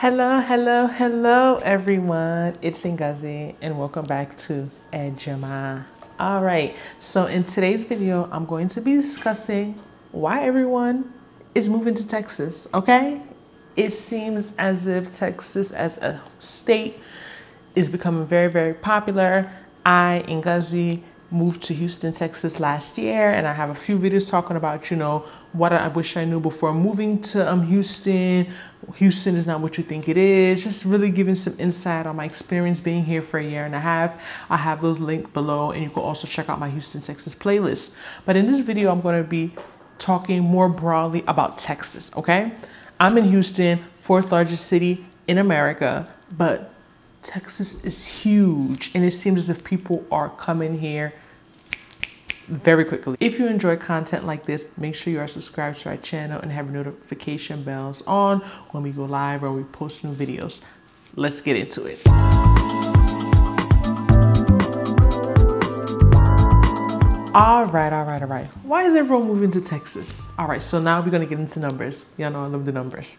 Hello everyone. It's Ngozi and welcome back to Ejima. All right, so in today's video, I'm going to be discussing why everyone is moving to Texas, okay? It seems as if Texas as a state is becoming very popular. I, Ngozi, moved to Houston, Texas last year, and I have a few videos talking about, what I wish I knew before moving to Houston. Houston is not what you think it is. Just really giving some insight on my experience being here for a year and a half. I have those linked below, and you can also check out my Houston, Texas playlist. But in this video, I'm going to be talking more broadly about Texas, okay? I'm in Houston, fourth largest city in America, but Texas is huge, and it seems as if people are coming here very quickly. If you enjoy content like this, make sure you are subscribed to our channel and have notification bells on when we go live or we post new videos. Let's get into it. All right. Why is everyone moving to Texas? All right, so now we're gonna get into numbers. Y'all know I love the numbers.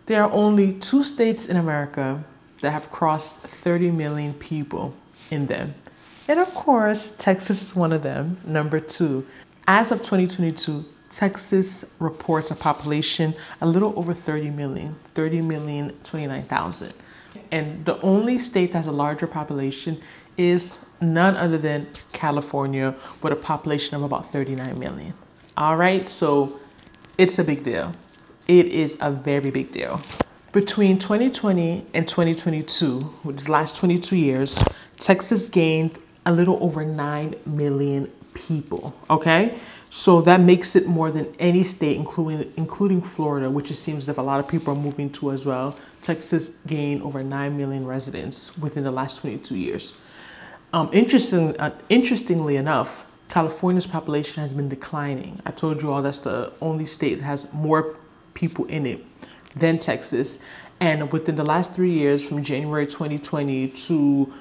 There are only 2 states in America that have crossed 30 million people in them. And of course, Texas is one of them, number 2. As of 2022, Texas reports a population a little over 30 million, 30,029,000. And the only state that has a larger population is none other than California, with a population of about 39 million. All right, so it's a big deal. It is a very big deal. Between 2020 and 2022, which is the last 22 years, Texas gained a little over 9 million people, okay? So that makes it more than any state, including Florida, which it seems as if a lot of people are moving to as well. Texas gained over 9 million residents within the last 22 years. Interestingly enough, California's population has been declining. I told you all that's the only state that has more people in it than Texas. And within the last 3 years, from January 2020 to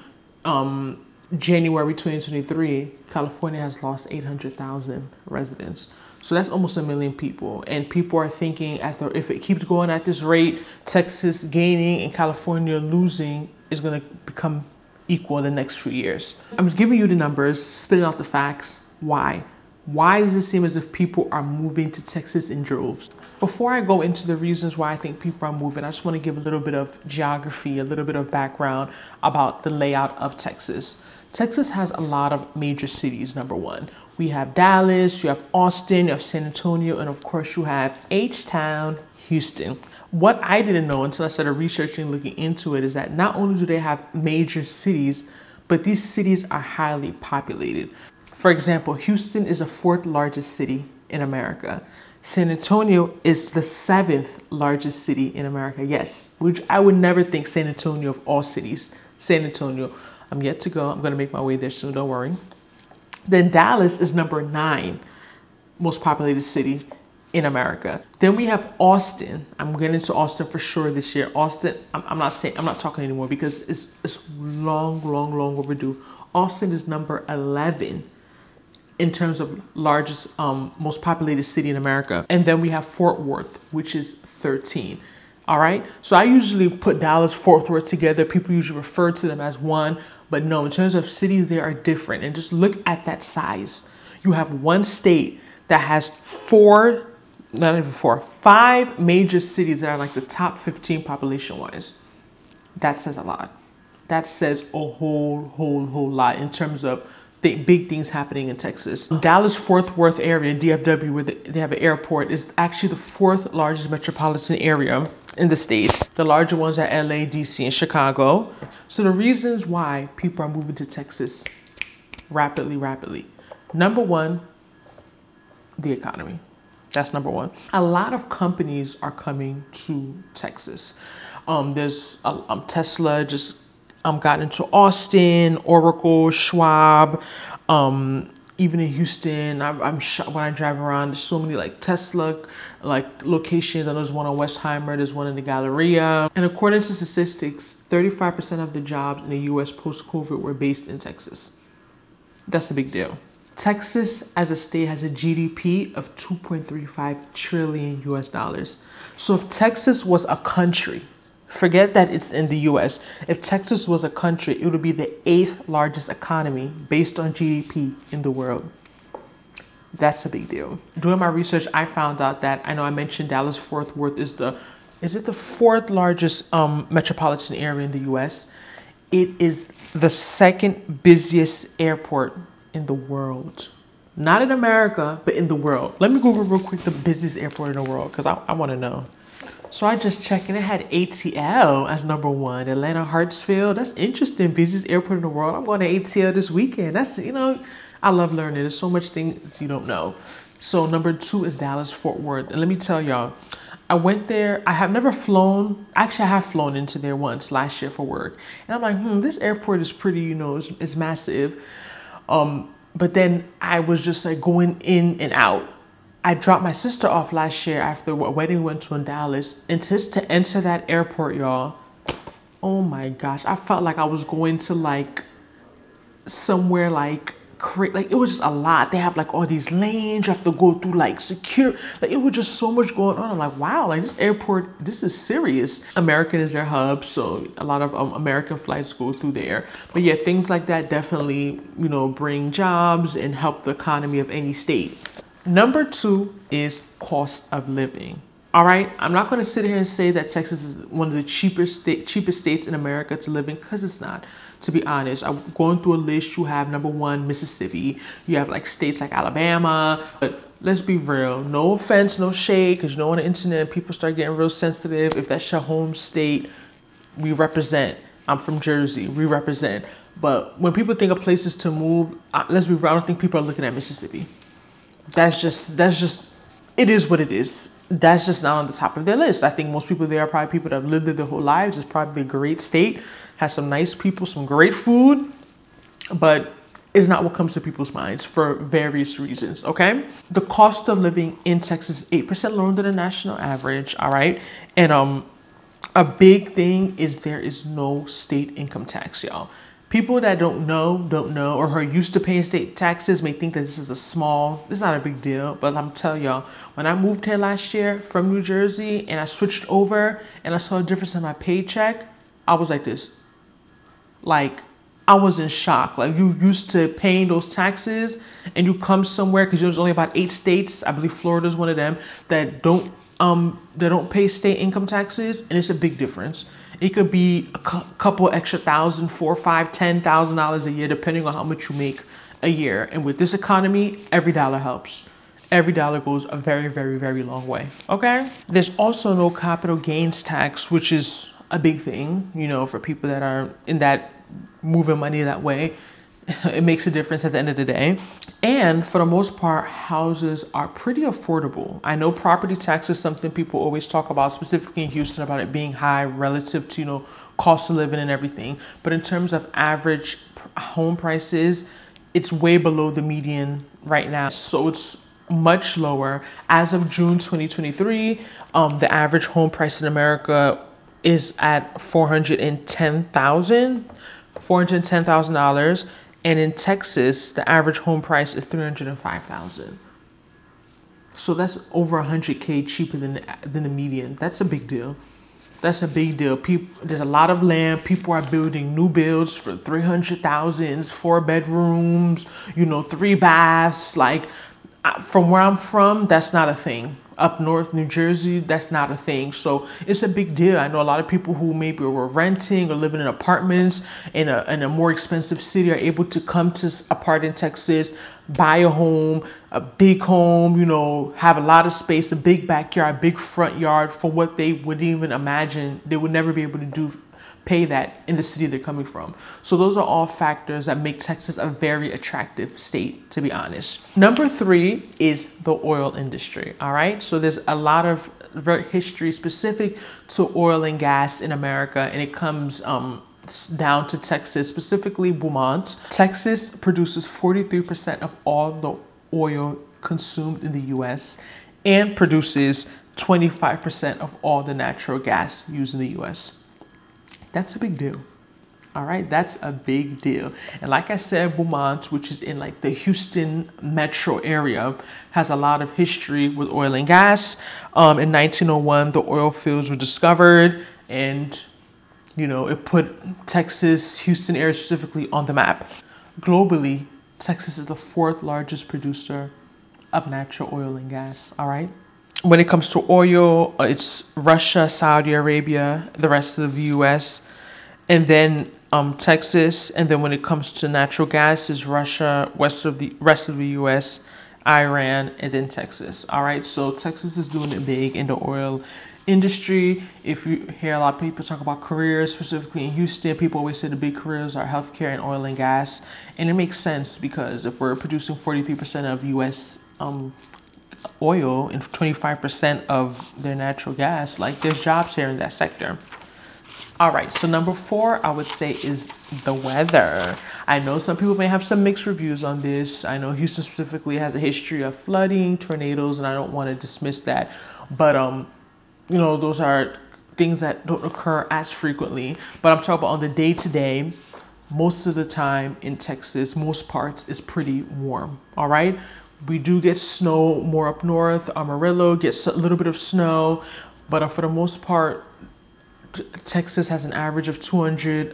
January 2023, California has lost 800,000 residents. So that's almost 1 million people. And people are thinking, if it keeps going at this rate, Texas gaining and California losing is going to become equal in the next few years. I'm giving you the numbers, spitting out the facts. Why? Why does it seem as if people are moving to Texas in droves? Before I go into the reasons why I think people are moving, I just want to give a little bit of geography, a little bit of background about the layout of Texas. Texas has a lot of major cities, number 1. We have Dallas, you have Austin, you have San Antonio, and of course you have H-Town, Houston. What I didn't know until I started researching and looking into it is that not only do they have major cities, but these cities are highly populated. For example, Houston is the 4th largest city in America. San Antonio is the 7th largest city in America. Yes, which I would never think San Antonio of all cities. San Antonio, I'm yet to go. I'm going to make my way there soon, don't worry. Then Dallas is number 9 most populated city in America. Then we have Austin. I'm getting into Austin for sure this year. Austin, I'm not talking anymore because it's long overdue. Austin is number 11 in terms of largest, most populated city in America. And then we have Fort Worth, which is 13. All right. So I usually put Dallas, Fort Worth together. People usually refer to them as one, but no, in terms of cities, they are different. And just look at that size. You have one state that has 5 major cities that are like the top 15 population wise. That says a lot. That says a whole lot in terms of big things happening in Texas. Dallas Fort Worth area, DFW, where they have an airport, is actually the 4th largest metropolitan area in the States. The larger ones are LA, DC, and Chicago. So the reasons why people are moving to Texas rapidly. Number 1, the economy. That's number 1. A lot of companies are coming to Texas. There's Tesla just got into Austin, Oracle, Schwab, even in Houston. I'm shocked when I drive around. There's so many like Tesla locations. I know there's one on Westheimer, there's one in the Galleria. And according to statistics, 35% of the jobs in the US post-COVID were based in Texas. That's a big deal. Texas as a state has a GDP of 2.35 trillion US dollars. So if Texas was a country, Forget that it's in the US. If Texas was a country, it would be the 8th largest economy based on GDP in the world. That's a big deal. Doing my research, I found out that, I know I mentioned Dallas-Fort Worth is it the 4th largest metropolitan area in the US? It is the 2nd busiest airport in the world. Not in America, but in the world. Let me Google real quick the busiest airport in the world, because I want to know. So I just checked and it had ATL as number 1. Atlanta Hartsfield. That's interesting. Busiest airport in the world. I'm going to ATL this weekend. That's, you know, I love learning. There's so much things you don't know. So number 2 is Dallas-Fort Worth. And let me tell y'all, I went there. I have never flown. Actually, I have flown into there once last year for work. And I'm like, this airport is pretty, you know, it's massive. But then I was just like going in and out. I dropped my sister off last year after a wedding we went to in Dallas. And just to enter that airport, y'all, oh my gosh, I felt like I was going to like somewhere like it was just a lot. They have like all these lanes you have to go through, like secure, like it was just so much going on. I'm like, wow, like this airport, this is serious. American is their hub, so a lot of American flights go through there. But yeah, things like that definitely, you know, bring jobs and help the economy of any state. Number 2 is cost of living. All right, I'm not going to sit here and say that Texas is one of the cheapest states in America to live in, because it's not. To be honest, I'm going through a list. You have number 1, Mississippi. You have like states like Alabama. But let's be real. No offense, no shade, because you know on the internet people start getting real sensitive. If that's your home state, we represent. I'm from Jersey. We represent. But when people think of places to move, let's be real. I don't think people are looking at Mississippi. That's just. It is what it is. That's just not on the top of their list. I think most people there are probably people that have lived there their whole lives. It's probably a great state, has some nice people, some great food, but it's not what comes to people's minds for various reasons, okay? The cost of living in Texas is 8% lower than the national average, all right? And a big thing is there is no state income tax, y'all. People that don't know, or who are used to paying state taxes may think that this is it's not a big deal. But I'm telling y'all, when I moved here last year from New Jersey and I switched over and I saw a difference in my paycheck, I was like this. Like, I was in shock. Like, you used to paying those taxes and you come somewhere, because there's only about 8 states, I believe Florida is one of them, that don't pay state income taxes, and it's a big difference. It could be a couple extra thousand, $4,000, $5,000, $10,000 a year, depending on how much you make a year. And with this economy, every dollar helps. Every dollar goes a very, very, very long way. Okay. There's also no capital gains tax, which is a big thing, you know, for people that are in that moving money that way. It makes a difference at the end of the day. And for the most part, houses are pretty affordable. I know property tax is something people always talk about, specifically in Houston, about it being high relative to, you know, cost of living and everything. But in terms of average home prices, it's way below the median right now. So it's much lower. As of June 2023, the average home price in America is at $410,000. And in Texas, the average home price is $305,000. So that's over $100K cheaper than the median. That's a big deal. That's a big deal. There's a lot of land. People are building new builds for 300,000, 4 bedrooms, you know, 3 baths. Like, from where I'm from, that's not a thing. Up north, New Jersey, that's not a thing. So it's a big deal. I know a lot of people who maybe were renting or living in apartments in a more expensive city are able to come to a part in Texas, buy a home, a big home, you know, have a lot of space, a big backyard, big front yard for what they wouldn't even imagine they would never be able to do. Pay that in the city they're coming from. So those are all factors that make Texas a very attractive state, to be honest. Number 3 is the oil industry. All right. So there's a lot of history specific to oil and gas in America, and it comes down to Texas, specifically Beaumont. Texas produces 43% of all the oil consumed in the US and produces 25% of all the natural gas used in the US. That's a big deal. All right, that's a big deal. And like I said, Beaumont, which is in like the Houston metro area, has a lot of history with oil and gas. In 1901, the oil fields were discovered, and you know, it put Texas, Houston area specifically on the map. Globally, Texas is the 4th largest producer of natural oil and gas, all right? When it comes to oil, it's Russia, Saudi Arabia, the rest of the US, and then Texas. And then when it comes to natural gas, is Russia, rest of the US, Iran, and then Texas. All right, so Texas is doing it big in the oil industry. If you hear a lot of people talk about careers, specifically in Houston, people always say the big careers are healthcare and oil and gas. And it makes sense because if we're producing 43% of US oil and 25% of their natural gas, like there's jobs here in that sector. All right, so number 4, I would say, is the weather. I know some people may have some mixed reviews on this. I know Houston specifically has a history of flooding, tornadoes, and I don't want to dismiss that. But, you know, those are things that don't occur as frequently. But I'm talking about on the day-to-day, most of the time in Texas, most parts is pretty warm, all right? We do get snow more up north. Amarillo gets a little bit of snow, but for the most part, Texas has an average of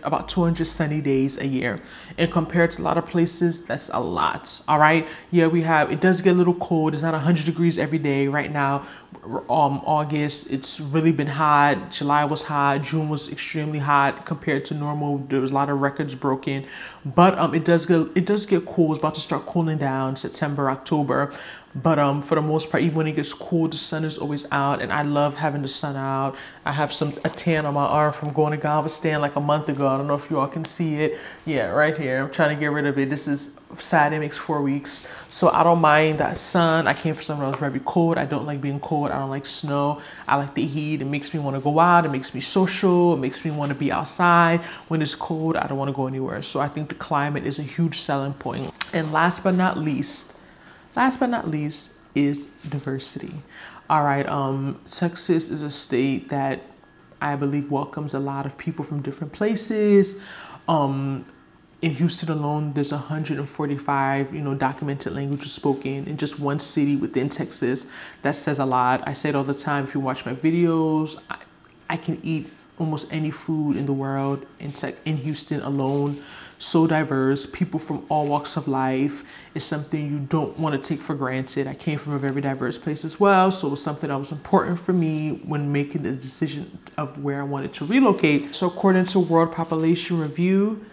about 200 sunny days a year. And compared to a lot of places, that's a lot. All right. Yeah, it does get a little cold. It's not 100 degrees every day right now. August, it's really been hot. July was hot. June was extremely hot compared to normal. There was a lot of records broken, but it does get cool. It's about to start cooling down September, October. But for the most part, even when it gets cool, the sun is always out, and I love having the sun out. I have a tan on my arm from going to Galveston like a month ago. I don't know if you all can see it. Yeah, right here. I'm trying to get rid of it. This is sad. It makes 4 weeks, so I don't mind that sun. I came from somewhere that was very cold. I don't like being cold. I don't like snow. I like the heat. It makes me want to go out. It makes me social. It makes me want to be outside. When it's cold, I don't want to go anywhere. So I think the climate is a huge selling point. And last but not least is diversity. All right, Texas is a state that I believe welcomes a lot of people from different places. In Houston alone, there's 145, documented languages spoken in just one city within Texas. That says a lot. I say it all the time. If you watch my videos, I can eat almost any food in the world in Houston alone. So diverse, people from all walks of life. Is something you don't want to take for granted. I came from a very diverse place as well, so it was something that was important for me when making the decision of where I wanted to relocate. So according to World Population Review,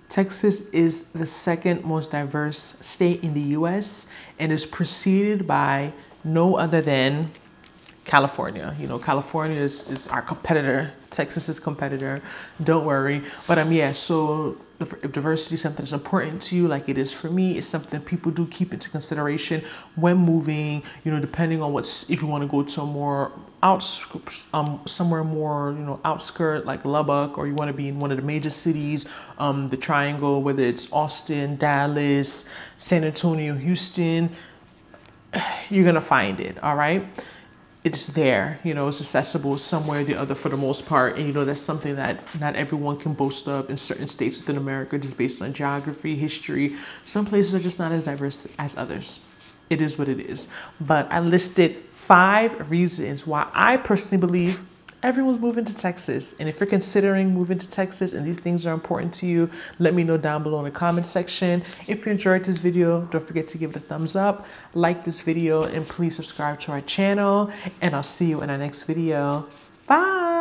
Texas is the 2nd most diverse state in the US and is preceded by no other than California. California is our competitor. Texas is competitor. Don't worry. But yeah, so if diversity is something that's important to you, like it is for me, it's something people do keep into consideration when moving, depending on if you want to go to a more somewhere more, outskirt like Lubbock, or you want to be in one of the major cities, the Triangle, whether it's Austin, Dallas, San Antonio, Houston, you're going to find it. All right. It's there, it's accessible somewhere or the other for the most part. And, that's something that not everyone can boast of in certain states within America, just based on geography, history. Some places are just not as diverse as others. It is what it is. But I listed 5 reasons why I personally believe everyone's moving to Texas. And if you're considering moving to Texas and these things are important to you, let me know down below in the comment section. If you enjoyed this video, don't forget to give it a thumbs up, like this video, and please subscribe to our channel. And I'll see you in our next video. Bye.